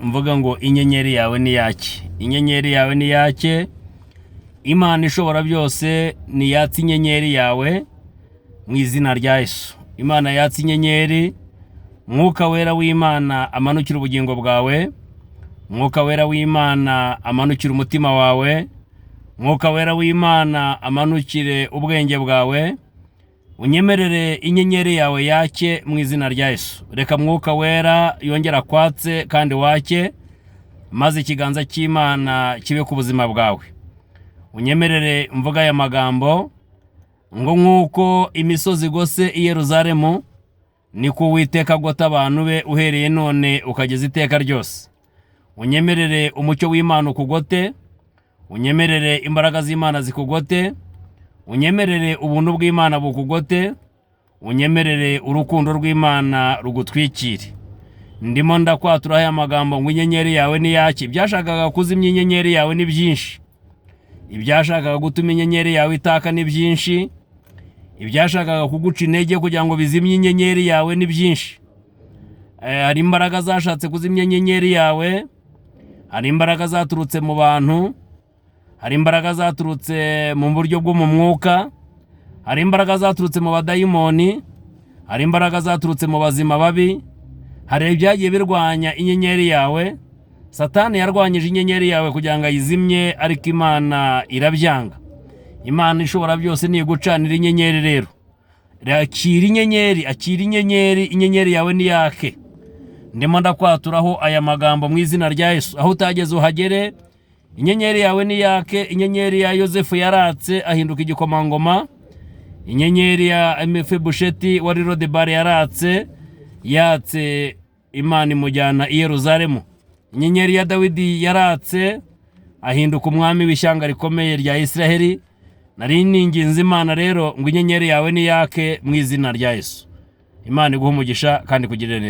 Mvuga ngo inyenyeri yawe ni yake. Inyenyeri yawe ni yake. Imana ishobora byose ni yatsi inyenyeri yawe mu izina rya Yesu. Imana yatsi inyenyeri, Mwuka wera w'Imana amanukira ubugingo bwawe, Mwuka wera w'Imana amanukira umutima wawe, Mwuka wera w'Imana amanukire ubwenge bwawe, unyemerere inyenyeri yawe yake mu izina rya Yesu. Reka Mwuka wera yongera kwatse kandi wake, maze ikiganza cy'Imana kibe ku buzima bwawe. Unyemerere mvuga aya magambo ngo nk'uko imisozi gose i Yerusalemu, niko Uwiteka agota abantu be uhereye none ukageza iteka ryose. Unyemerere umucyo w'Imana ukugote, unyemerere imbaraga z'Imana zikugote, unyemerere ubuntu bw'Imana bukugote, unyemerere urukundo rw'Imana rugutwikire. Ndimo ndakwatura aya magambo ngo inyenyeri yawe ni yake. Ibyashakaga kuzimya inyenyeri yawe ni byinshi, ibyashakaga gutuma inyenyeri yawe itaka ni byinshi, ibyashakaga kuguca intege kugira ngo bizimye inyenyeri yawe ni byinshi. Hari imbaraga zashatse kuzimya inyenyeri yawe, hari imbaraga zaturutse mu bantu, hari imbaraga zaturutse mu buryo bwo mu mwuka, hari imbaraga zaturutse mu badayimoni, hari imbaraga zaturutse mu bazima babi, hari ibyagiye birwanya inyenyeri yawe. Satani yarwanyije inyenyeri yawe kugira ngo ayizimye, ariko Imana irabyanga. Imana ishobora byose ni gucanira inyenyeri rero. Akira inyenyeri, akira inyenyeri, inyenyeri yawe ni yake. Ndimo ndakwaturaho aya magambo mu izina rya Yesu. Aho utageze uhagere, inyenyeri yawe ni yake. Inyenyeri ya Yosefu yaratse ahinduka igikomangoma, inyenyeri ya Mefibosheti wari Lodebari yaratse, yatse Imana imujyana i Yerusalemu. Inyenyeri ya Dawidi yaratse ahinduka umwami w'ishyanga rikomeye rya Israheli. Nari ninginze Imana rero ngo inyenyeri yawe ni yake mu izina rya Yesu. Imana iguhe umugisha kandi kugirire neza.